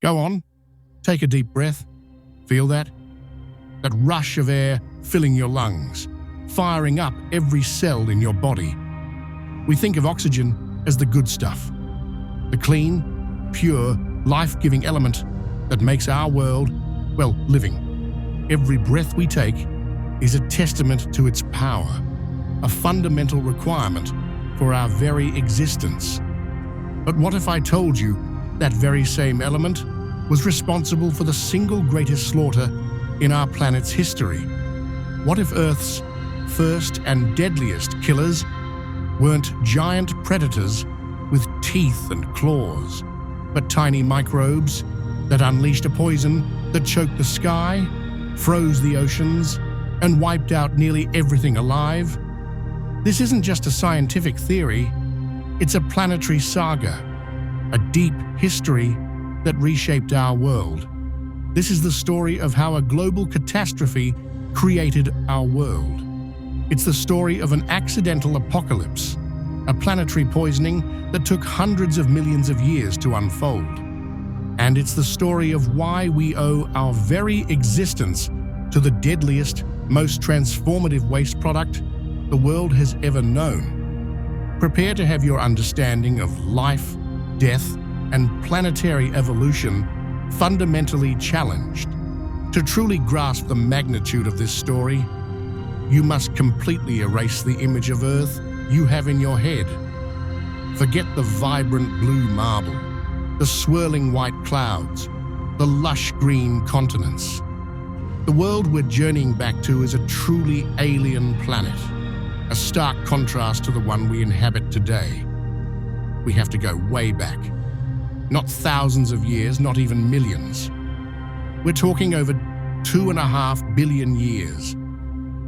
Go on, take a deep breath. Feel that? That rush of air filling your lungs, firing up every cell in your body. We think of oxygen as the good stuff, the clean, pure, life-giving element that makes our world, well, living. Every breath we take is a testament to its power, a fundamental requirement for our very existence. But what if I told you that very same element was responsible for the single greatest slaughter in our planet's history? What if Earth's first and deadliest killers weren't giant predators with teeth and claws, but tiny microbes that unleashed a poison that choked the sky, froze the oceans, and wiped out nearly everything alive? This isn't just a scientific theory, it's a planetary saga, a deep history that reshaped our world. This is the story of how a global catastrophe created our world. It's the story of an accidental apocalypse, a planetary poisoning that took hundreds of millions of years to unfold. And it's the story of why we owe our very existence to the deadliest, most transformative waste product the world has ever known. Prepare to have your understanding of life, death, and planetary evolution fundamentally challenged. To truly grasp the magnitude of this story, you must completely erase the image of Earth you have in your head. Forget the vibrant blue marble, the swirling white clouds, the lush green continents. The world we're journeying back to is a truly alien planet, a stark contrast to the one we inhabit today. We have to go way back. Not thousands of years, not even millions. We're talking over 2.5 billion years,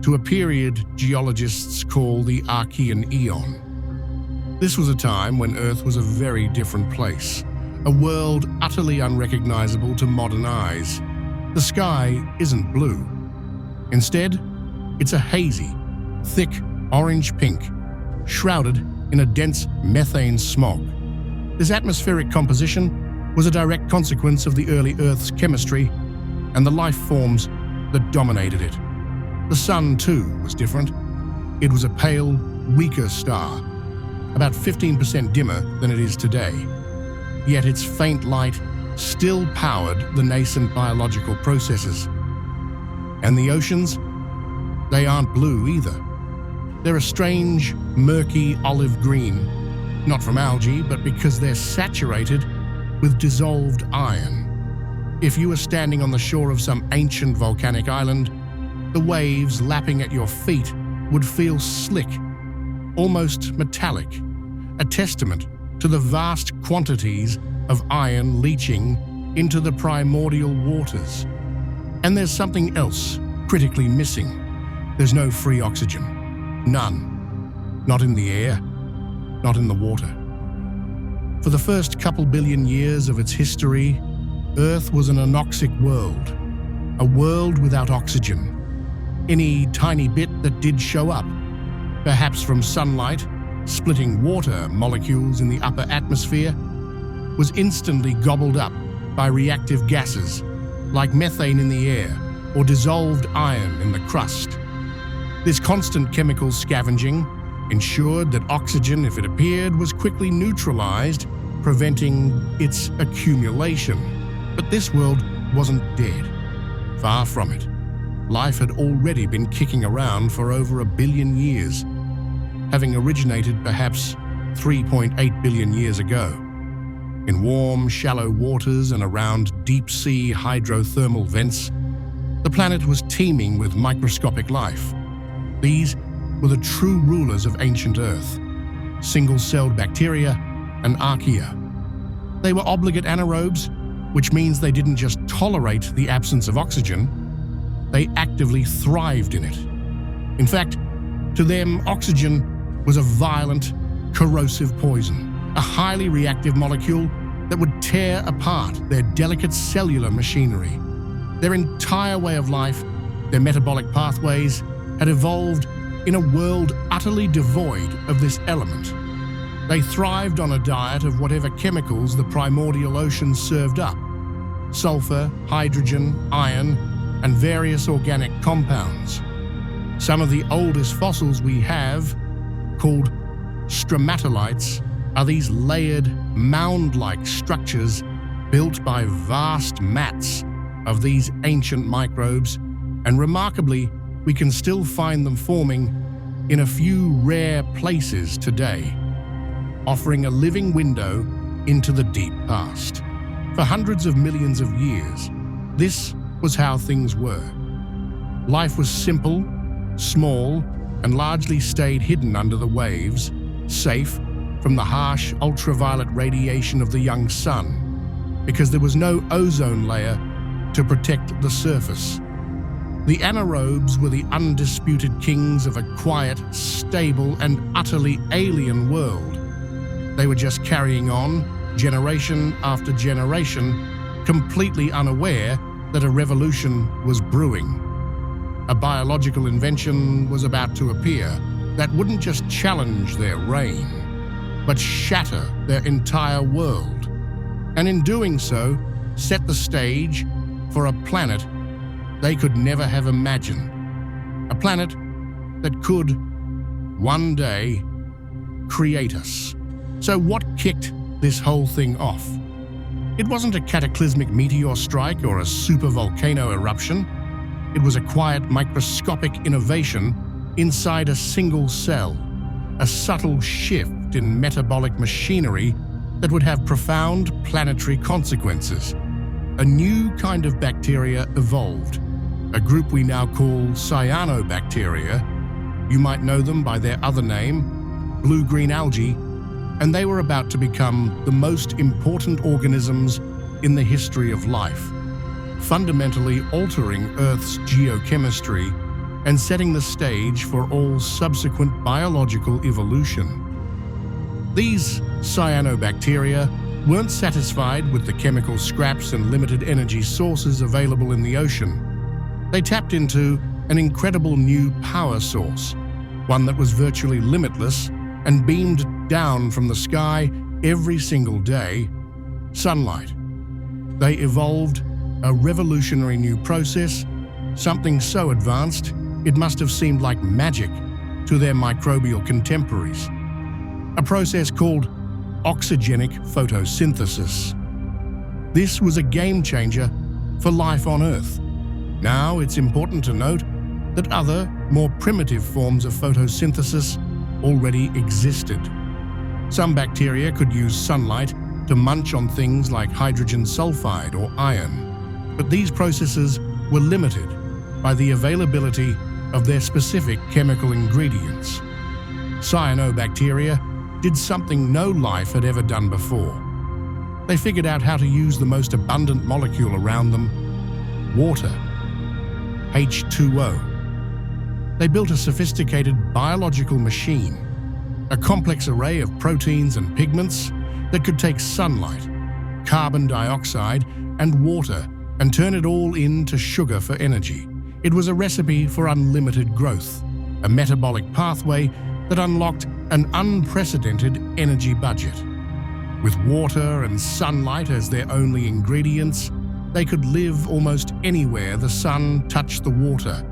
to a period geologists call the Archean Eon. This was a time when Earth was a very different place, a world utterly unrecognizable to modern eyes. The sky isn't blue. Instead, it's a hazy, thick orange-pink, shrouded in a dense methane smog. This atmospheric composition was a direct consequence of the early Earth's chemistry and the life forms that dominated it. The sun, too, was different. It was a pale, weaker star, about 15% dimmer than it is today. Yet its faint light still powered the nascent biological processes. And the oceans? They aren't blue either. They're a strange, murky olive green, not from algae, but because they're saturated with dissolved iron. If you were standing on the shore of some ancient volcanic island, the waves lapping at your feet would feel slick, almost metallic, a testament to the vast quantities of iron leaching into the primordial waters. And there's something else critically missing. There's no free oxygen. None. Not in the air, not in the water. For the first couple billion years of its history, Earth was an anoxic world, a world without oxygen. Any tiny bit that did show up, perhaps from sunlight, splitting water molecules in the upper atmosphere, was instantly gobbled up by reactive gases like methane in the air or dissolved iron in the crust. This constant chemical scavenging ensured that oxygen, if it appeared, was quickly neutralized, preventing its accumulation. But this world wasn't dead. Far from it. Life had already been kicking around for over 1 billion years, having originated perhaps 3.8 billion years ago. In warm, shallow waters and around deep-sea hydrothermal vents, the planet was teeming with microscopic life. These were the true rulers of ancient Earth, single-celled bacteria and archaea. They were obligate anaerobes, which means they didn't just tolerate the absence of oxygen, they actively thrived in it. In fact, to them, oxygen was a violent, corrosive poison, a highly reactive molecule that would tear apart their delicate cellular machinery. Their entire way of life, their metabolic pathways, had evolved in a world utterly devoid of this element. They thrived on a diet of whatever chemicals the primordial ocean served up, sulfur, hydrogen, iron, and various organic compounds. Some of the oldest fossils we have, called stromatolites, are these layered, mound-like structures built by vast mats of these ancient microbes, and remarkably, we can still find them forming in a few rare places today, offering a living window into the deep past. For hundreds of millions of years, this was how things were. Life was simple, small, and largely stayed hidden under the waves, safe from the harsh ultraviolet radiation of the young sun, because there was no ozone layer to protect the surface. The anaerobes were the undisputed kings of a quiet, stable, and utterly alien world. They were just carrying on, generation after generation, completely unaware that a revolution was brewing. A biological invention was about to appear that wouldn't just challenge their reign, but shatter their entire world, and in doing so, set the stage for a planet they could never have imagined. A planet that could, one day, create us. So what kicked this whole thing off? It wasn't a cataclysmic meteor strike or a supervolcano eruption. It was a quiet, microscopic innovation inside a single cell, a subtle shift in metabolic machinery that would have profound planetary consequences. A new kind of bacteria evolved, a group we now call cyanobacteria. You might know them by their other name, blue-green algae, and they were about to become the most important organisms in the history of life, fundamentally altering Earth's geochemistry and setting the stage for all subsequent biological evolution. These cyanobacteria weren't satisfied with the chemical scraps and limited energy sources available in the ocean. They tapped into an incredible new power source, one that was virtually limitless and beamed down from the sky every single day: sunlight. They evolved a revolutionary new process, something so advanced it must have seemed like magic to their microbial contemporaries. A process called oxygenic photosynthesis. This was a game changer for life on Earth. Now it's important to note that other, more primitive forms of photosynthesis already existed. Some bacteria could use sunlight to munch on things like hydrogen sulfide or iron, but these processes were limited by the availability of their specific chemical ingredients. Cyanobacteria did something no life had ever done before. They figured out how to use the most abundant molecule around them, water, H2O. They built a sophisticated biological machine, a complex array of proteins and pigments that could take sunlight, carbon dioxide, and water and turn it all into sugar for energy. It was a recipe for unlimited growth, a metabolic pathway that unlocked an unprecedented energy budget. With water and sunlight as their only ingredients, they could live almost anywhere the sun touched the water,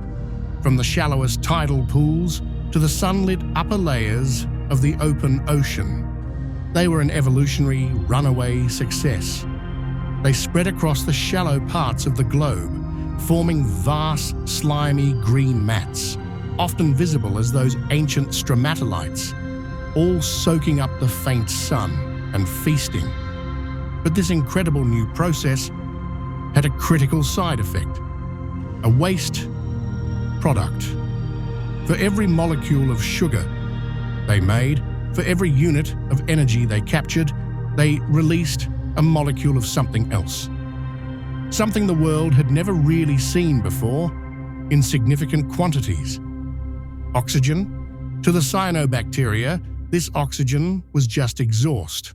from the shallowest tidal pools to the sunlit upper layers of the open ocean. They were an evolutionary runaway success. They spread across the shallow parts of the globe, forming vast, slimy green mats, often visible as those ancient stromatolites, all soaking up the faint sun and feasting. But this incredible new process had a critical side effect: a waste product. For every molecule of sugar they made, for every unit of energy they captured, they released a molecule of something else. Something the world had never really seen before, in significant quantities. Oxygen. To the cyanobacteria, this oxygen was just exhaust,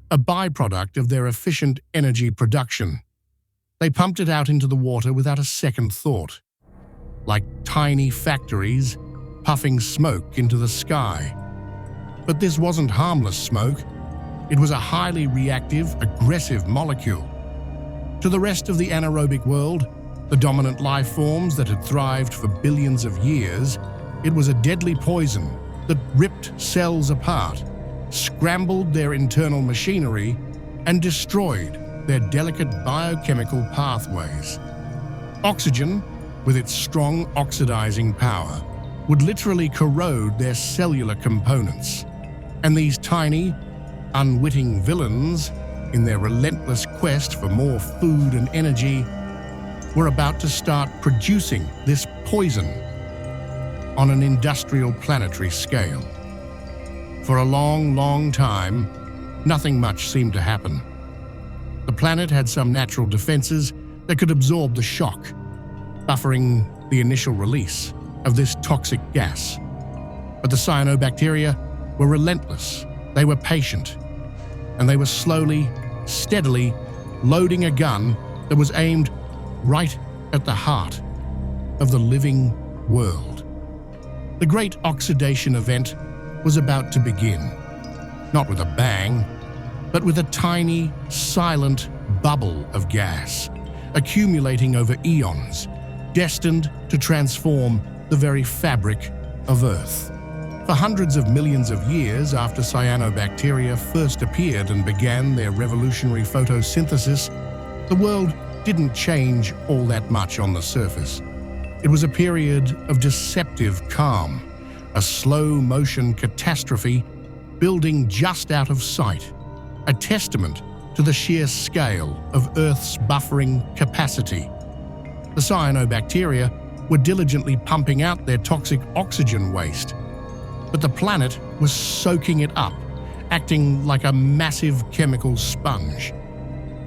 a byproduct of their efficient energy production. They pumped it out into the water without a second thought, like tiny factories puffing smoke into the sky. But this wasn't harmless smoke. It was a highly reactive, aggressive molecule. To the rest of the anaerobic world, the dominant life forms that had thrived for billions of years, it was a deadly poison that ripped cells apart, scrambled their internal machinery, and destroyed their delicate biochemical pathways. Oxygen, with its strong oxidizing power, would literally corrode their cellular components. And these tiny, unwitting villains, in their relentless quest for more food and energy, were about to start producing this poison on an industrial planetary scale. For a long, long time, nothing much seemed to happen. The planet had some natural defenses that could absorb the shock, buffering the initial release of this toxic gas. But the cyanobacteria were relentless, they were patient, and they were slowly, steadily loading a gun that was aimed right at the heart of the living world. The great oxidation event was about to begin, not with a bang, but with a tiny, silent bubble of gas, accumulating over eons, destined to transform the very fabric of Earth. For hundreds of millions of years after cyanobacteria first appeared and began their revolutionary photosynthesis, the world didn't change all that much on the surface. It was a period of deceptive calm, a slow-motion catastrophe building just out of sight, a testament to the sheer scale of Earth's buffering capacity. The cyanobacteria were diligently pumping out their toxic oxygen waste, but the planet was soaking it up, acting like a massive chemical sponge.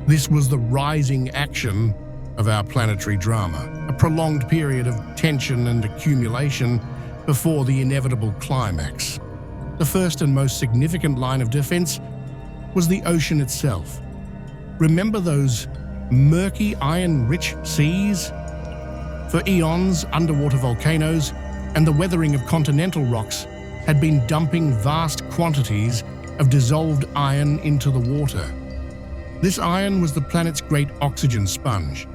This was the rising action of our planetary drama, a prolonged period of tension and accumulation before the inevitable climax. The first and most significant line of defense was the ocean itself. Remember those murky, iron-rich seas? For eons, underwater volcanoes and the weathering of continental rocks had been dumping vast quantities of dissolved iron into the water. This iron was the planet's great oxygen sponge.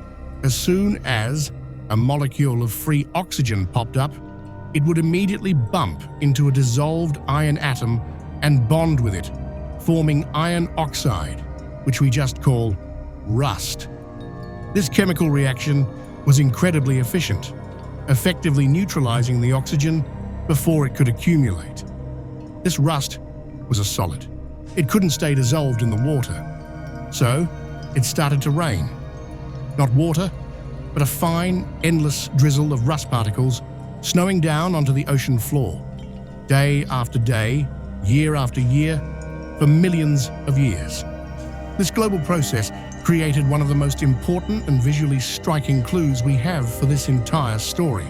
As soon as a molecule of free oxygen popped up, it would immediately bump into a dissolved iron atom and bond with it, forming iron oxide, which we just call rust. This chemical reaction was incredibly efficient, effectively neutralizing the oxygen before it could accumulate. This rust was a solid. It couldn't stay dissolved in the water. So, it started to rain. Not water, but a fine, endless drizzle of rust particles snowing down onto the ocean floor, day after day, year after year, for millions of years. This global process created one of the most important and visually striking clues we have for this entire story.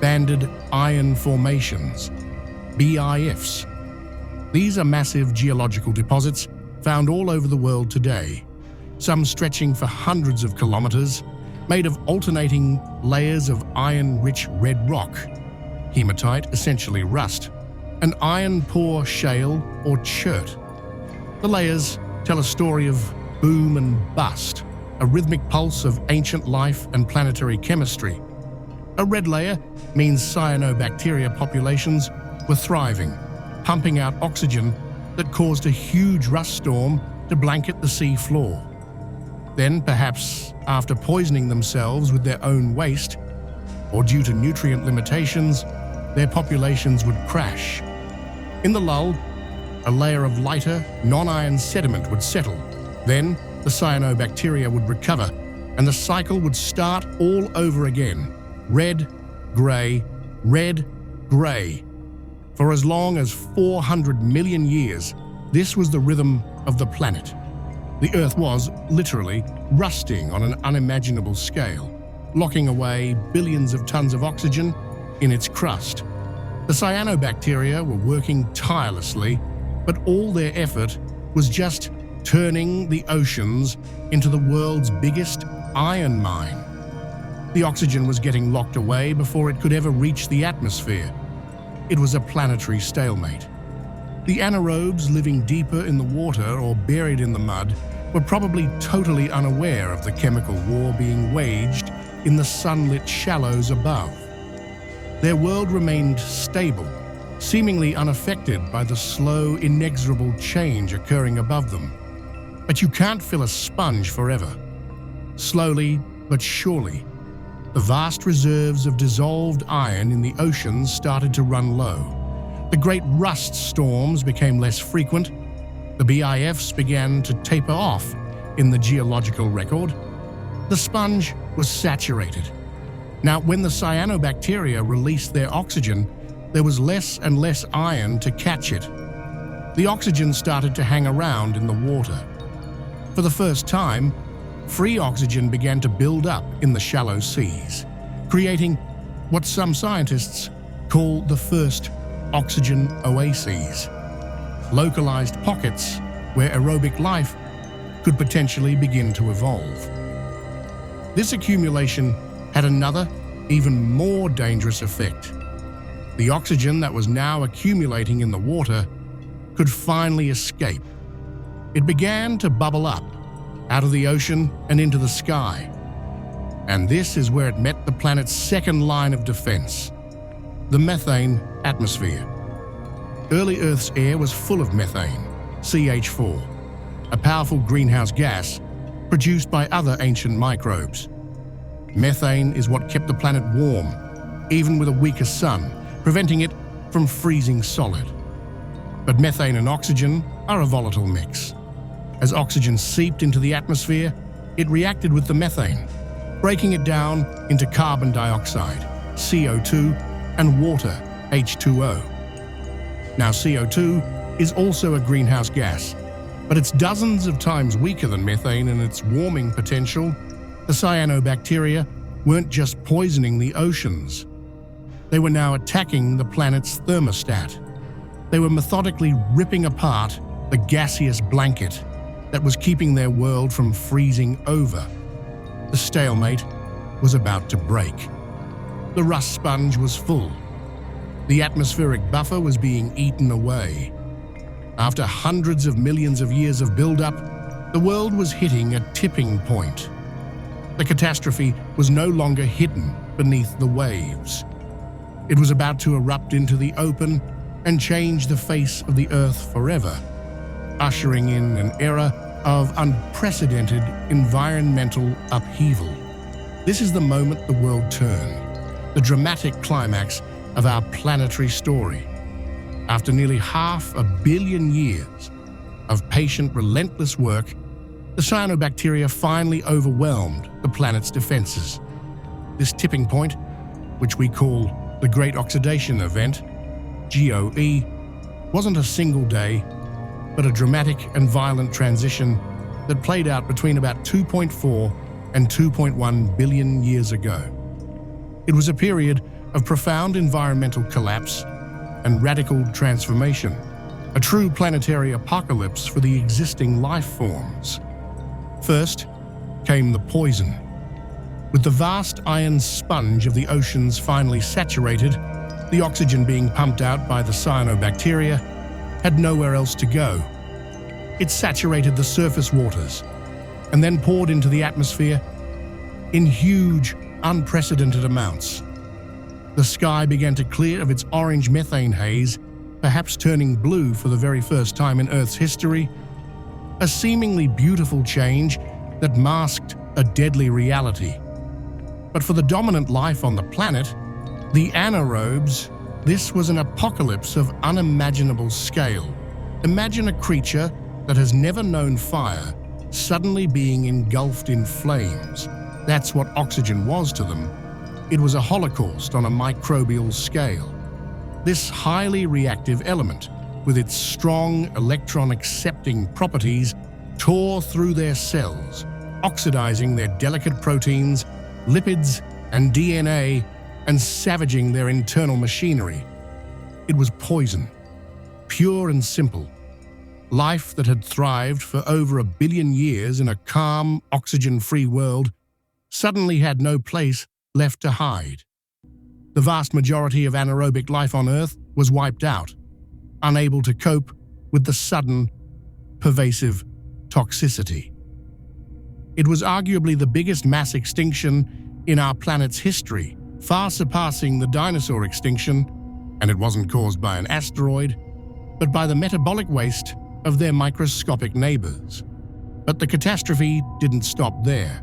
Banded iron formations, BIFs. These are massive geological deposits found all over the world today, some stretching for hundreds of kilometers, made of alternating layers of iron-rich red rock, hematite, essentially rust, and iron-poor shale or chert. The layers tell a story of boom and bust, a rhythmic pulse of ancient life and planetary chemistry. A red layer means cyanobacteria populations were thriving, pumping out oxygen that caused a huge rust storm to blanket the sea floor. Then, perhaps after poisoning themselves with their own waste, or due to nutrient limitations, their populations would crash. In the lull, a layer of lighter, non-iron sediment would settle. Then, the cyanobacteria would recover, and the cycle would start all over again. Red, grey, red, grey. For as long as 400 million years, this was the rhythm of the planet. The Earth was, literally, rusting on an unimaginable scale, locking away billions of tons of oxygen in its crust. The cyanobacteria were working tirelessly, but all their effort was just turning the oceans into the world's biggest iron mine. The oxygen was getting locked away before it could ever reach the atmosphere. It was a planetary stalemate. The anaerobes living deeper in the water or buried in the mud were probably totally unaware of the chemical war being waged in the sunlit shallows above. Their world remained stable, seemingly unaffected by the slow, inexorable change occurring above them. But you can't fill a sponge forever. Slowly but surely, the vast reserves of dissolved iron in the oceans started to run low. The great rust storms became less frequent. The BIFs began to taper off in the geological record. The sponge was saturated. Now, when the cyanobacteria released their oxygen, there was less and less iron to catch it. The oxygen started to hang around in the water. For the first time, free oxygen began to build up in the shallow seas, creating what some scientists call the first oxygen oases, localized pockets where aerobic life could potentially begin to evolve. This accumulation had another, even more dangerous effect. The oxygen that was now accumulating in the water could finally escape. It began to bubble up out of the ocean and into the sky. And this is where it met the planet's second line of defense, the methane atmosphere. Early Earth's air was full of methane, CH4, a powerful greenhouse gas produced by other ancient microbes. Methane is what kept the planet warm, even with a weaker sun, preventing it from freezing solid. But methane and oxygen are a volatile mix. As oxygen seeped into the atmosphere, it reacted with the methane, breaking it down into carbon dioxide, CO2, and water, H2O. Now, CO2 is also a greenhouse gas, but it's dozens of times weaker than methane in its warming potential. The cyanobacteria weren't just poisoning the oceans. They were now attacking the planet's thermostat. They were methodically ripping apart the gaseous blanket that was keeping their world from freezing over. The stalemate was about to break. The rust sponge was full. The atmospheric buffer was being eaten away. After hundreds of millions of years of buildup, the world was hitting a tipping point. The catastrophe was no longer hidden beneath the waves. It was about to erupt into the open and change the face of the Earth forever, ushering in an era of unprecedented environmental upheaval. This is the moment the world turned, the dramatic climax of our planetary story. After nearly 500 million years of patient, relentless work, the cyanobacteria finally overwhelmed the planet's defenses. This tipping point, which we call the Great Oxidation Event, GOE, wasn't a single day, but a dramatic and violent transition that played out between about 2.4 and 2.1 billion years ago. It was a period of profound environmental collapse and radical transformation, a true planetary apocalypse for the existing life forms. First came the poison. With the vast iron sponge of the oceans finally saturated, the oxygen being pumped out by the cyanobacteria had nowhere else to go. It saturated the surface waters and then poured into the atmosphere in huge, unprecedented amounts. The sky began to clear of its orange methane haze, perhaps turning blue for the very first time in Earth's history, a seemingly beautiful change that masked a deadly reality. But for the dominant life on the planet, the anaerobes, this was an apocalypse of unimaginable scale. Imagine a creature that has never known fire suddenly being engulfed in flames. That's what oxygen was to them. It was a holocaust on a microbial scale. This highly reactive element, with its strong electron-accepting properties, tore through their cells, oxidizing their delicate proteins, lipids, and DNA, and savaging their internal machinery. It was poison, pure and simple. Life that had thrived for over 1 billion years in a calm, oxygen-free world suddenly had no place left to hide. The vast majority of anaerobic life on Earth was wiped out, unable to cope with the sudden, pervasive toxicity. It was arguably the biggest mass extinction in our planet's history, far surpassing the dinosaur extinction, and it wasn't caused by an asteroid, but by the metabolic waste of their microscopic neighbors. But the catastrophe didn't stop there.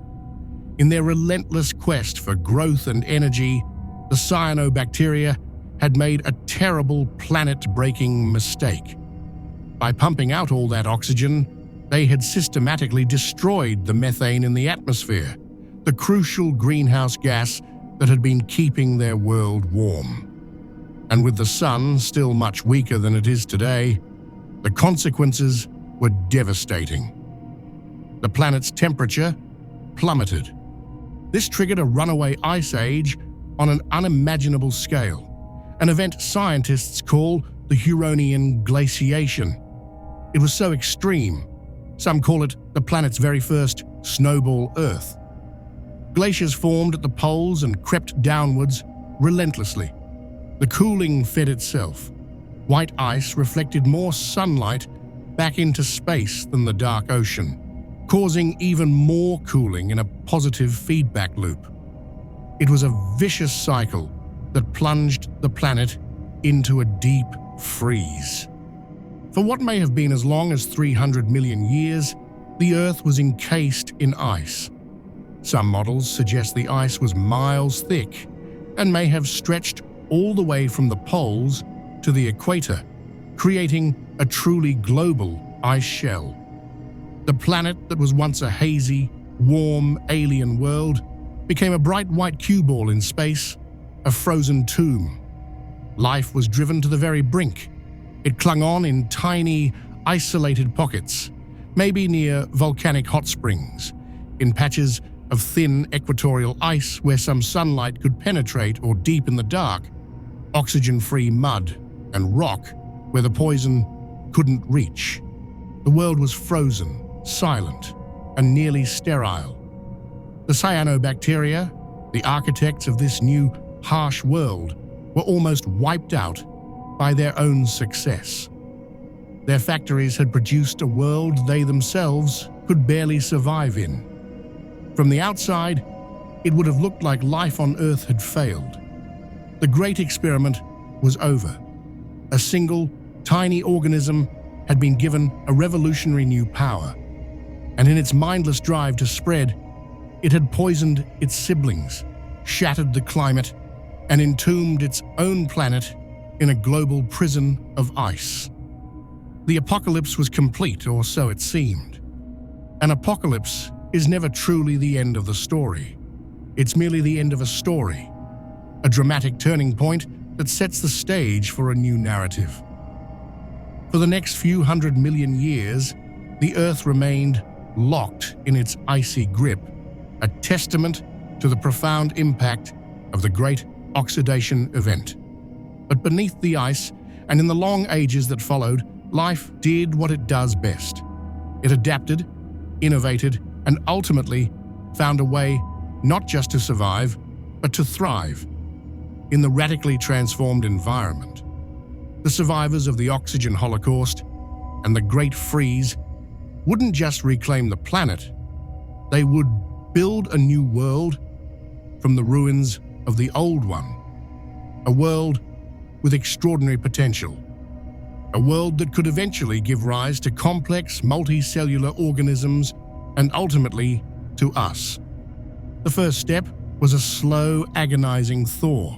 In their relentless quest for growth and energy, the cyanobacteria had made a terrible planet-breaking mistake. By pumping out all that oxygen, they had systematically destroyed the methane in the atmosphere, the crucial greenhouse gas that had been keeping their world warm. And with the sun still much weaker than it is today, the consequences were devastating. The planet's temperature plummeted. This triggered a runaway ice age on an unimaginable scale, an event scientists call the Huronian glaciation. It was so extreme, some call it the planet's very first snowball Earth. Glaciers formed at the poles and crept downwards relentlessly. The cooling fed itself. White ice reflected more sunlight back into space than the dark ocean, causing even more cooling in a positive feedback loop. It was a vicious cycle that plunged the planet into a deep freeze. For what may have been as long as 300 million years, the Earth was encased in ice. Some models suggest the ice was miles thick and may have stretched all the way from the poles to the equator, creating a truly global ice shell. The planet that was once a hazy, warm, alien world became a bright white cue ball in space, a frozen tomb. Life was driven to the very brink. It clung on in tiny, isolated pockets, maybe near volcanic hot springs, in patches of thin equatorial ice where some sunlight could penetrate, or deep in the dark, oxygen-free mud and rock where the poison couldn't reach. The world was frozen, silent, and nearly sterile. The cyanobacteria, the architects of this new, harsh world, were almost wiped out by their own success. Their factories had produced a world they themselves could barely survive in. From the outside, it would have looked like life on Earth had failed. The great experiment was over. A single, tiny organism had been given a revolutionary new power, and in its mindless drive to spread, it had poisoned its siblings, shattered the climate, and entombed its own planet in a global prison of ice. The apocalypse was complete, or so it seemed. An apocalypse is never truly the end of the story. It's merely the end of a story, a dramatic turning point that sets the stage for a new narrative. For the next few 100 million years, the Earth remained locked in its icy grip, a testament to the profound impact of the Great Oxidation Event. But beneath the ice, and in the long ages that followed, life did what it does best. It adapted, innovated, and ultimately found a way not just to survive, but to thrive in the radically transformed environment. The survivors of the oxygen holocaust and the Great Freeze wouldn't just reclaim the planet, they would build a new world from the ruins of the old one, a world with extraordinary potential, a world that could eventually give rise to complex multicellular organisms and ultimately to us. The first step was a slow, agonizing thaw.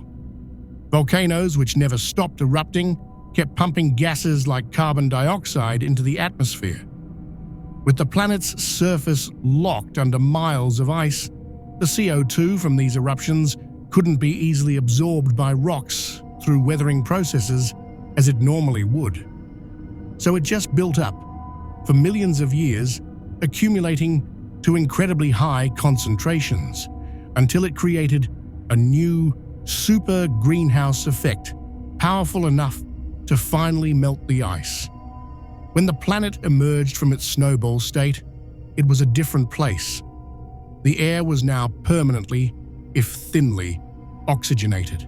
Volcanoes, which never stopped erupting, kept pumping gases like carbon dioxide into the atmosphere. With the planet's surface locked under miles of ice, the CO2 from these eruptions couldn't be easily absorbed by rocks through weathering processes as it normally would. So it just built up for millions of years, accumulating to incredibly high concentrations until it created a new super greenhouse effect, powerful enough to finally melt the ice. When the planet emerged from its snowball state, it was a different place. The air was now permanently, if thinly, oxygenated.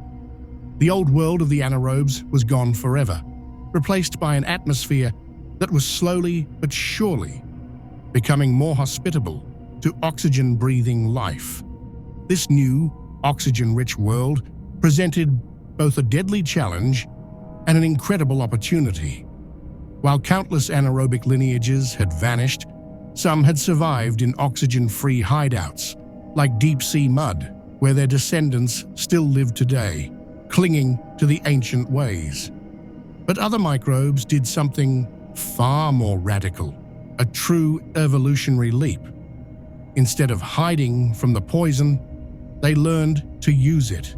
The old world of the anaerobes was gone forever, replaced by an atmosphere that was slowly but surely becoming more hospitable to oxygen-breathing life. This new, oxygen-rich world presented both a deadly challenge and an incredible opportunity. While countless anaerobic lineages had vanished, some had survived in oxygen-free hideouts, like deep-sea mud, where their descendants still live today, clinging to the ancient ways. But other microbes did something far more radical, a true evolutionary leap. Instead of hiding from the poison, they learned to use it.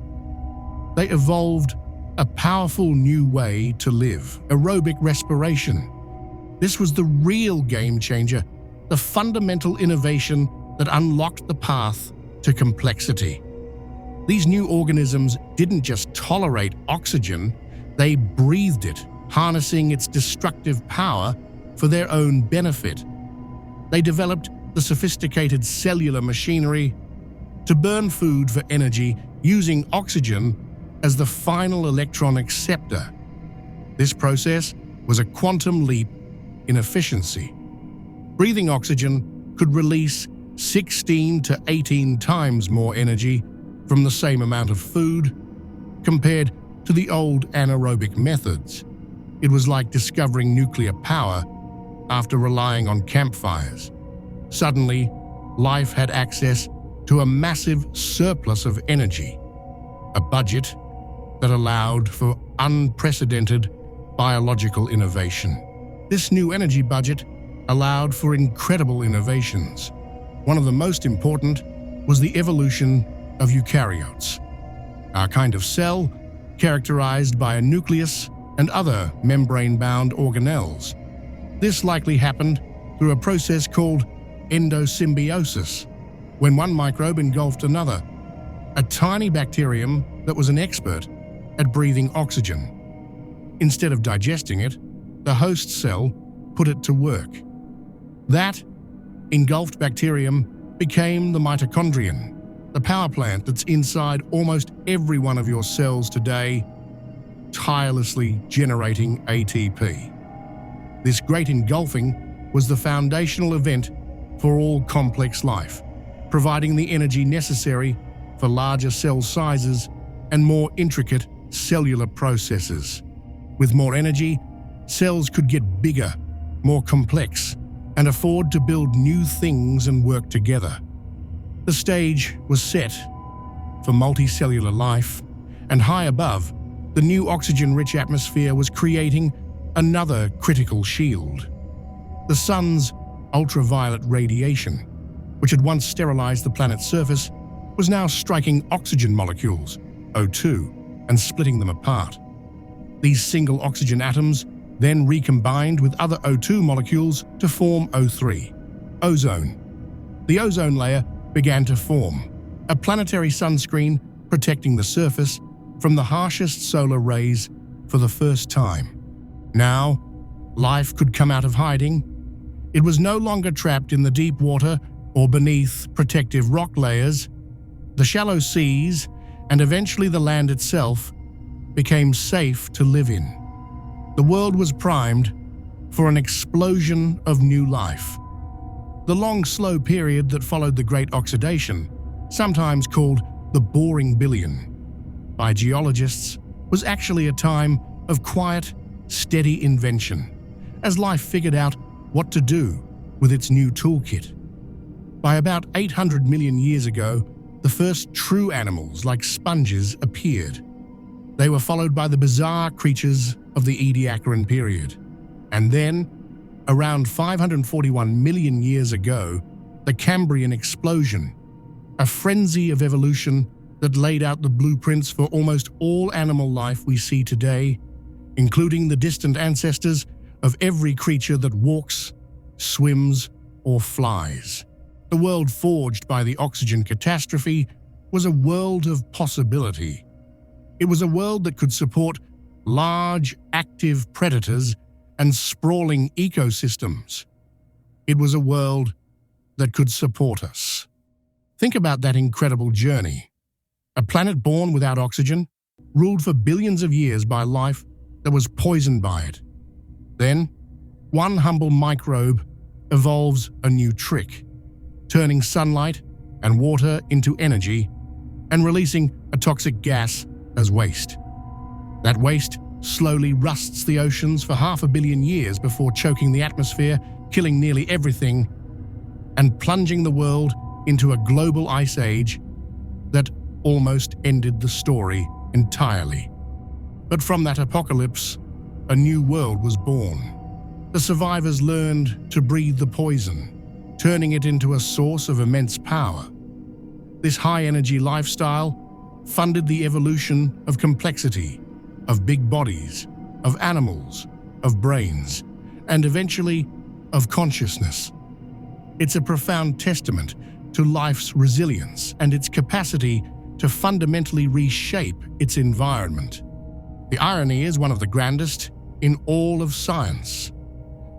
They evolved a powerful new way to live, aerobic respiration. This was the real game changer, the fundamental innovation that unlocked the path to complexity. These new organisms didn't just tolerate oxygen, they breathed it, harnessing its destructive power for their own benefit. They developed the sophisticated cellular machinery to burn food for energy using oxygen as the final electron acceptor. This process was a quantum leap in efficiency. Breathing oxygen could release 16 to 18 times more energy from the same amount of food compared to the old anaerobic methods. It was like discovering nuclear power after relying on campfires. Suddenly, life had access to a massive surplus of energy, a budget that allowed for unprecedented biological innovation. This new energy budget allowed for incredible innovations. One of the most important was the evolution of eukaryotes, a kind of cell characterized by a nucleus and other membrane-bound organelles. This likely happened through a process called endosymbiosis, when one microbe engulfed another, a tiny bacterium that was an expert at breathing oxygen. Instead of digesting it, the host cell put it to work. That engulfed bacterium became the mitochondrion, the power plant that's inside almost every one of your cells today, tirelessly generating ATP. This great engulfing was the foundational event for all complex life, providing the energy necessary for larger cell sizes and more intricate cellular processes. With more energy, cells could get bigger, more complex, and afford to build new things and work together. The stage was set for multicellular life, and high above, the new oxygen-rich atmosphere was creating another critical shield. The sun's ultraviolet radiation, which had once sterilized the planet's surface, was now striking oxygen molecules, O2, and splitting them apart. These single oxygen atoms then recombined with other O2 molecules to form O3, ozone. The ozone layer began to form, a planetary sunscreen protecting the surface from the harshest solar rays for the first time. Now, life could come out of hiding. It was no longer trapped in the deep water or beneath protective rock layers. The shallow seas, and eventually the land itself, became safe to live in. The world was primed for an explosion of new life. The long, slow period that followed the Great Oxidation, sometimes called the Boring Billion by geologists, was actually a time of quiet, steady invention, as life figured out what to do with its new toolkit. By about 800 million years ago, the first true animals like sponges appeared. They were followed by the bizarre creatures of the Ediacaran period. And then, around 541 million years ago, the Cambrian explosion, a frenzy of evolution that laid out the blueprints for almost all animal life we see today, including the distant ancestors of every creature that walks, swims, or flies. The world forged by the oxygen catastrophe was a world of possibility. It was a world that could support large, active predators and sprawling ecosystems. It was a world that could support us. Think about that incredible journey. A planet born without oxygen, ruled for billions of years by life that was poisoned by it. Then, one humble microbe evolves a new trick. turning sunlight and water into energy and releasing a toxic gas as waste. That waste slowly rusts the oceans for 500 million years before choking the atmosphere, killing nearly everything, and plunging the world into a global ice age that almost ended the story entirely. But from that apocalypse, a new world was born. The survivors learned to breathe the poison, turning it into a source of immense power. This high-energy lifestyle funded the evolution of complexity, of big bodies, of animals, of brains, and eventually of consciousness. It's a profound testament to life's resilience and its capacity to fundamentally reshape its environment. The irony is one of the grandest in all of science.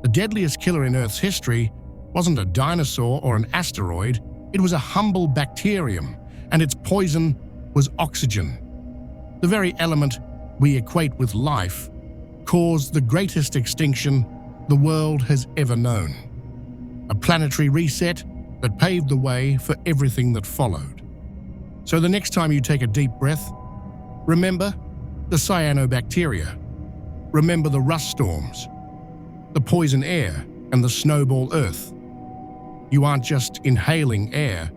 The deadliest killer in Earth's history wasn't a dinosaur or an asteroid, it was a humble bacterium, and its poison was oxygen. The very element we equate with life caused the greatest extinction the world has ever known. A planetary reset that paved the way for everything that followed. So the next time you take a deep breath, remember the cyanobacteria. Remember the rust storms, the poison air, and the snowball earth. You aren't just inhaling air,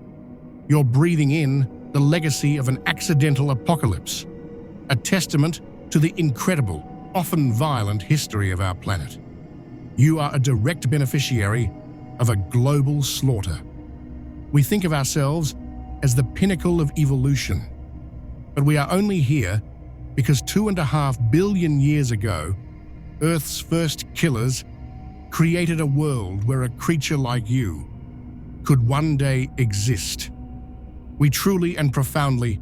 you're breathing in the legacy of an accidental apocalypse, a testament to the incredible, often violent history of our planet. You are a direct beneficiary of a global slaughter. We think of ourselves as the pinnacle of evolution, but we are only here because 2.5 billion years ago, Earth's first killers created a world where a creature like you could one day exist. We truly and profoundly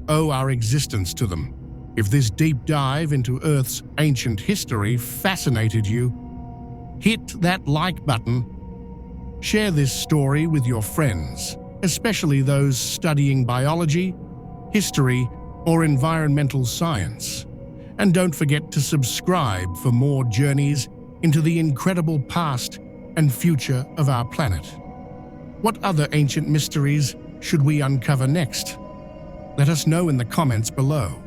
owe our existence to them. If this deep dive into Earth's ancient history fascinated you, hit that like button. Share this story with your friends, especially those studying biology, history, or environmental science. And don't forget to subscribe for more journeys into the incredible past and future of our planet. What other ancient mysteries should we uncover next? Let us know in the comments below.